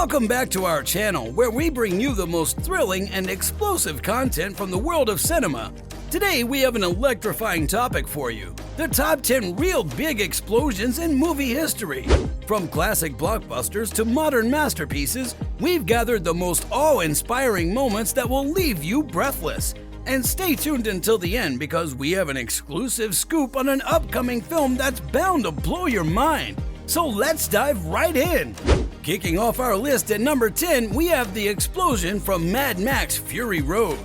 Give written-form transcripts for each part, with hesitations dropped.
Welcome back to our channel, where we bring you the most thrilling and explosive content from the world of cinema. Today we have an electrifying topic for you: the top 10 real big explosions in movie history. From classic blockbusters to modern masterpieces, we've gathered the most awe-inspiring moments that will leave you breathless. And stay tuned until the end, because we have an exclusive scoop on an upcoming film that's bound to blow your mind. So let's dive right in. Kicking off our list at number 10, we have the explosion from Mad Max Fury Road.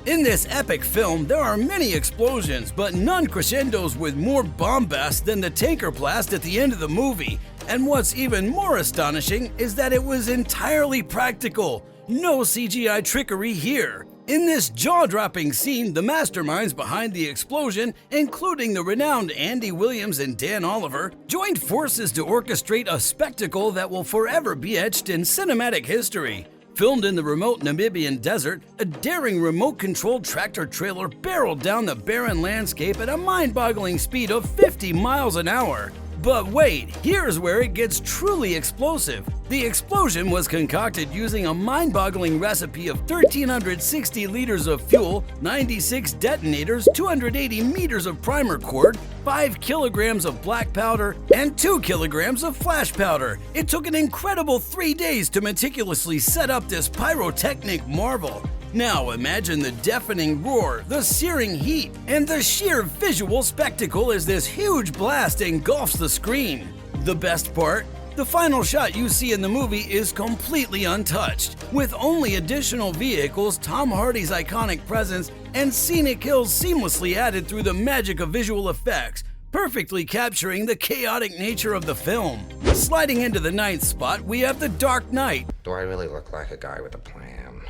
In this epic film, there are many explosions, but none crescendos with more bombast than the tanker blast at the end of the movie. And what's even more astonishing is that it was entirely practical. No CGI trickery here. In this jaw-dropping scene, the masterminds behind the explosion, including the renowned Andy Williams and Dan Oliver, joined forces to orchestrate a spectacle that will forever be etched in cinematic history. Filmed in the remote Namibian desert, a daring remote-controlled tractor-trailer barreled down the barren landscape at a mind-boggling speed of 50 miles an hour. But wait, here's where it gets truly explosive. The explosion was concocted using a mind-boggling recipe of 1,360 liters of fuel, 96 detonators, 280 meters of primer cord, 5 kilograms of black powder, and 2 kilograms of flash powder. It took an incredible 3 days to meticulously set up this pyrotechnic marvel. Now imagine the deafening roar, the searing heat, and the sheer visual spectacle as this huge blast engulfs the screen. The best part? The final shot you see in the movie is completely untouched, with only additional vehicles, Tom Hardy's iconic presence, and scenic kills seamlessly added through the magic of visual effects, perfectly capturing the chaotic nature of the film. Sliding into the 9th spot, we have The Dark Knight. Do I really look like a guy with a plan?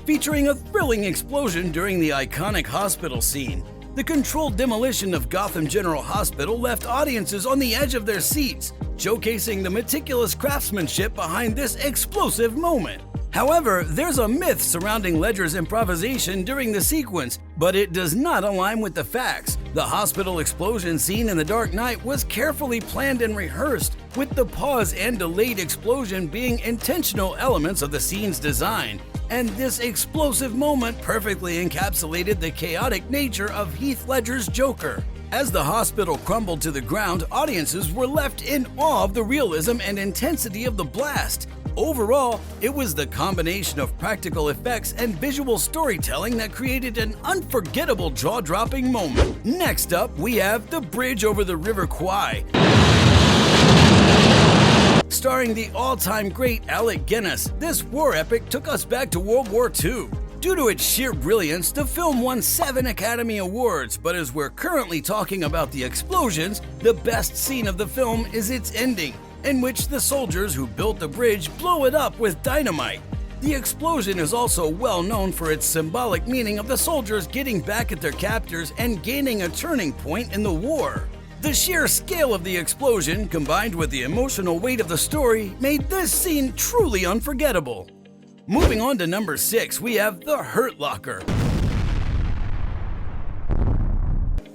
Featuring a thrilling explosion during the iconic hospital scene. The controlled demolition of Gotham General Hospital left audiences on the edge of their seats, showcasing the meticulous craftsmanship behind this explosive moment. However, there's a myth surrounding Ledger's improvisation during the sequence, but it does not align with the facts. The hospital explosion scene in The Dark Knight was carefully planned and rehearsed, with the pause and delayed explosion being intentional elements of the scene's design. And this explosive moment perfectly encapsulated the chaotic nature of Heath Ledger's Joker. As the hospital crumbled to the ground, audiences were left in awe of the realism and intensity of the blast. Overall, it was the combination of practical effects and visual storytelling that created an unforgettable jaw-dropping moment. Next up, we have The Bridge Over the River Kwai, starring the all-time great Alec Guinness. This war epic took us back to World War II. Due to its sheer brilliance, the film won 7 Academy Awards, but as we're currently talking about the explosions, the best scene of the film is its ending, in which the soldiers who built the bridge blow it up with dynamite. The explosion is also well known for its symbolic meaning of the soldiers getting back at their captors and gaining a turning point in the war. The sheer scale of the explosion, combined with the emotional weight of the story, made this scene truly unforgettable. Moving on to number 6, we have The Hurt Locker.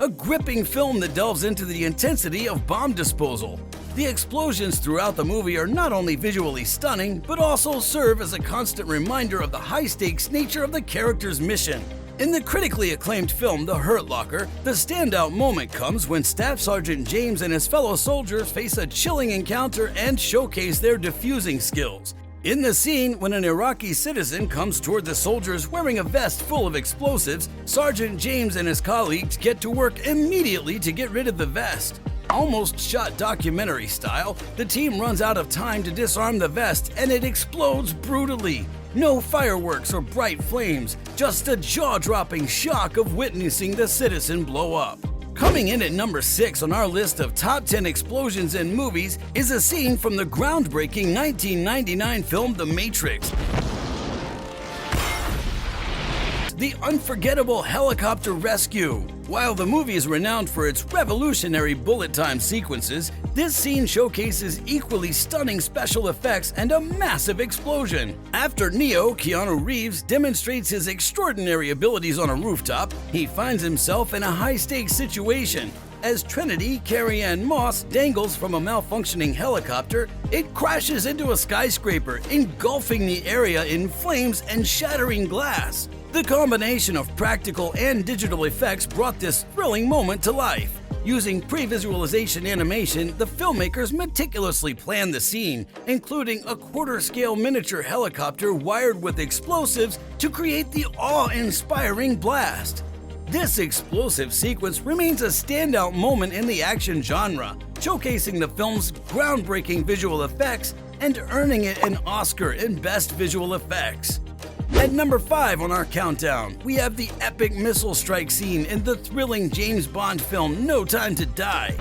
A gripping film that delves into the intensity of bomb disposal. The explosions throughout the movie are not only visually stunning, but also serve as a constant reminder of the high-stakes nature of the character's mission. In the critically acclaimed film The Hurt Locker, the standout moment comes when Staff Sergeant James and his fellow soldiers face a chilling encounter and showcase their defusing skills. In the scene, when an Iraqi citizen comes toward the soldiers wearing a vest full of explosives, Sergeant James and his colleagues get to work immediately to get rid of the vest. Almost shot documentary style, the team runs out of time to disarm the vest and it explodes brutally. No fireworks or bright flames, just a jaw-dropping shock of witnessing the citizen blow up. Coming in at number 6 on our list of top 10 explosions in movies is a scene from the groundbreaking 1999 film The Matrix. The unforgettable helicopter rescue. While the movie is renowned for its revolutionary bullet time sequences, this scene showcases equally stunning special effects and a massive explosion. After Neo, Keanu Reeves, demonstrates his extraordinary abilities on a rooftop, he finds himself in a high-stakes situation. As Trinity Carrie-Ann Moss dangles from a malfunctioning helicopter, it crashes into a skyscraper, engulfing the area in flames and shattering glass. The combination of practical and digital effects brought this thrilling moment to life. Using pre-visualization animation, the filmmakers meticulously planned the scene, including a quarter-scale miniature helicopter wired with explosives to create the awe-inspiring blast. This explosive sequence remains a standout moment in the action genre, showcasing the film's groundbreaking visual effects and earning it an Oscar in Best Visual Effects. At number 5 on our countdown, we have the epic missile strike scene in the thrilling James Bond film No Time to Die.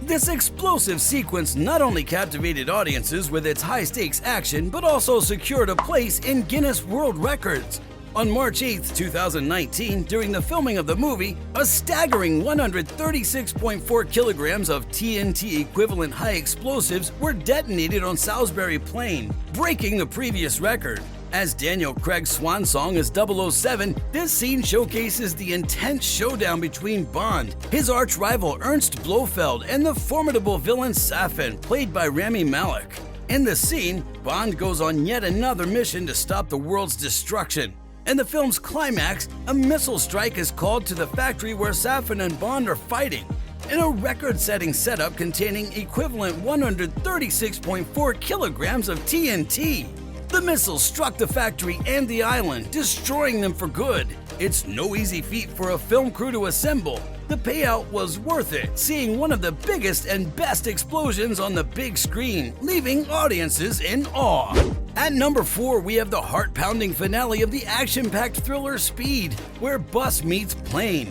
This explosive sequence not only captivated audiences with its high-stakes action, but also secured a place in Guinness World Records. On March 8, 2019, during the filming of the movie, a staggering 136.4 kilograms of TNT-equivalent high explosives were detonated on Salisbury Plain, breaking the previous record. As Daniel Craig's swan song as 007, this scene showcases the intense showdown between Bond, his arch-rival Ernst Blofeld, and the formidable villain Safin, played by Rami Malek. In the scene, Bond goes on yet another mission to stop the world's destruction. In the film's climax, a missile strike is called to the factory where Safin and Bond are fighting. In a record-setting setup containing equivalent 136.4 kilograms of TNT, the missile struck the factory and the island, destroying them for good. It's no easy feat for a film crew to assemble. The payout was worth it, seeing one of the biggest and best explosions on the big screen, leaving audiences in awe. At number 4, we have the heart-pounding finale of the action-packed thriller Speed, where bus meets plane.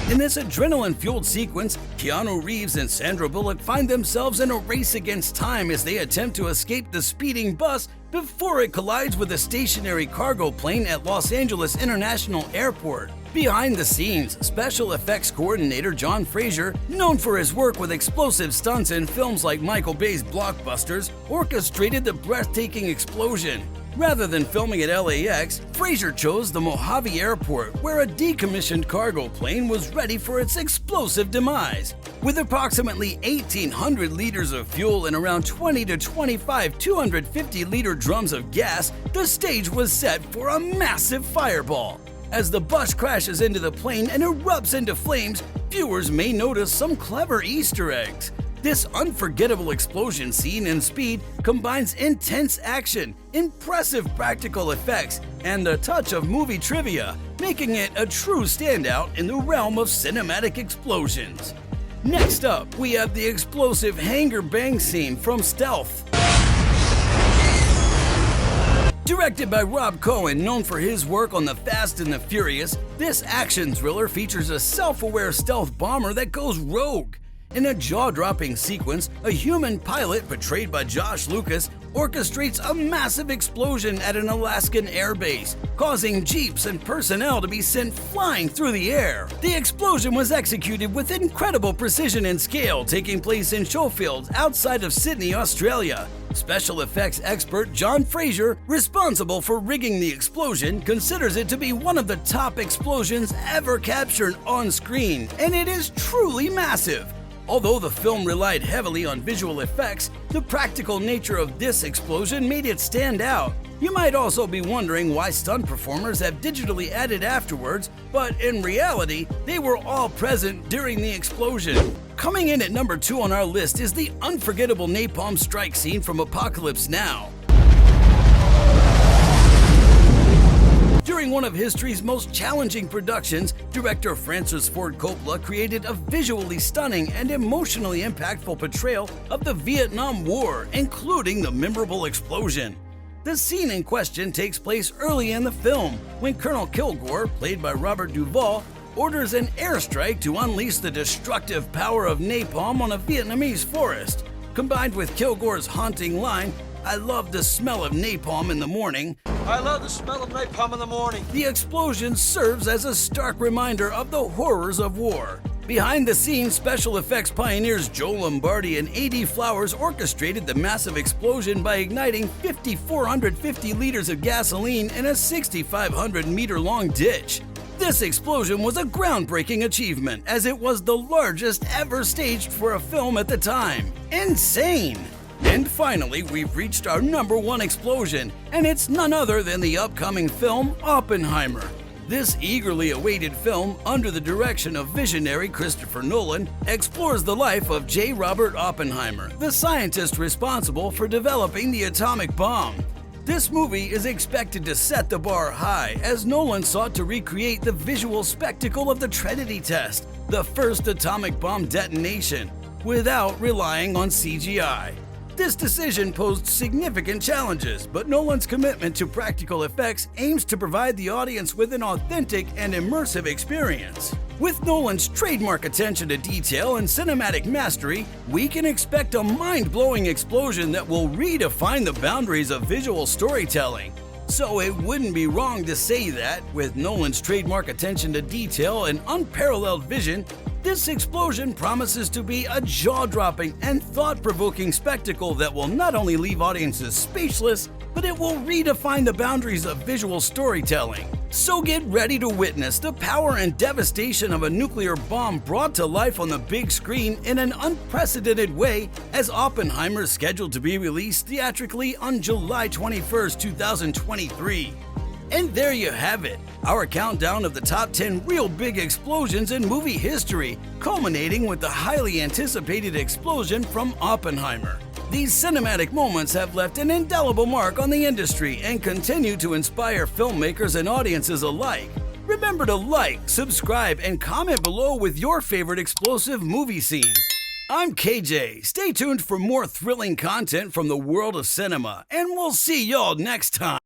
In this adrenaline-fueled sequence, Keanu Reeves and Sandra Bullock find themselves in a race against time as they attempt to escape the speeding bus before it collides with a stationary cargo plane at Los Angeles International Airport. Behind the scenes, special effects coordinator John Fraser, known for his work with explosive stunts in films like Michael Bay's blockbusters, orchestrated the breathtaking explosion. Rather than filming at LAX, Fraser chose the Mojave Airport, where a decommissioned cargo plane was ready for its explosive demise. With approximately 1,800 liters of fuel and around 20 to 25 250-liter drums of gas, the stage was set for a massive fireball. As the bus crashes into the plane and erupts into flames, viewers may notice some clever Easter eggs. This unforgettable explosion scene in Speed combines intense action, impressive practical effects, and a touch of movie trivia, making it a true standout in the realm of cinematic explosions. Next up, we have the explosive hangar bang scene from Stealth. Directed by Rob Cohen, known for his work on The Fast and the Furious, this action thriller features a self-aware stealth bomber that goes rogue. In a jaw-dropping sequence, a human pilot, portrayed by Josh Lucas, orchestrates a massive explosion at an Alaskan airbase, causing jeeps and personnel to be sent flying through the air. The explosion was executed with incredible precision and scale, taking place in Schofields outside of Sydney, Australia. Special effects expert John Fraser, responsible for rigging the explosion, considers it to be one of the top explosions ever captured on screen, and it is truly massive. Although the film relied heavily on visual effects, the practical nature of this explosion made it stand out. You might also be wondering why stunt performers have digitally added afterwards, but in reality, they were all present during the explosion. Coming in at number 2 on our list is the unforgettable napalm strike scene from Apocalypse Now. During one of history's most challenging productions, director Francis Ford Coppola created a visually stunning and emotionally impactful portrayal of the Vietnam War, including the memorable explosion. The scene in question takes place early in the film, when Colonel Kilgore, played by Robert Duvall, orders an airstrike to unleash the destructive power of napalm on a Vietnamese forest. Combined with Kilgore's haunting line, "I love the smell of napalm in the morning," I love the smell of napalm in the morning. the explosion serves as a stark reminder of the horrors of war. Behind the scenes, special effects pioneers Joe Lombardi and A.D. Flowers orchestrated the massive explosion by igniting 5,450 liters of gasoline in a 6,500 meter long ditch. This explosion was a groundbreaking achievement, as it was the largest ever staged for a film at the time. Insane! And finally, we've reached our #1 explosion, and it's none other than the upcoming film Oppenheimer. This eagerly awaited film, under the direction of visionary Christopher Nolan, explores the life of J. Robert Oppenheimer, the scientist responsible for developing the atomic bomb. This movie is expected to set the bar high, as Nolan sought to recreate the visual spectacle of the Trinity test, the first atomic bomb detonation, without relying on CGI. This decision posed significant challenges, but Nolan's commitment to practical effects aims to provide the audience with an authentic and immersive experience. With Nolan's trademark attention to detail and cinematic mastery, we can expect a mind-blowing explosion that will redefine the boundaries of visual storytelling. So it wouldn't be wrong to say that, with Nolan's trademark attention to detail and unparalleled vision, this explosion promises to be a jaw-dropping and thought-provoking spectacle that will not only leave audiences speechless, but it will redefine the boundaries of visual storytelling. So get ready to witness the power and devastation of a nuclear bomb brought to life on the big screen in an unprecedented way, as Oppenheimer is scheduled to be released theatrically on July 21st, 2023. And there you have it, our countdown of the top 10 real big explosions in movie history, culminating with the highly anticipated explosion from Oppenheimer. These cinematic moments have left an indelible mark on the industry and continue to inspire filmmakers and audiences alike. Remember to like, subscribe, and comment below with your favorite explosive movie scenes. I'm KJ. Stay tuned for more thrilling content from the world of cinema, and we'll see y'all next time.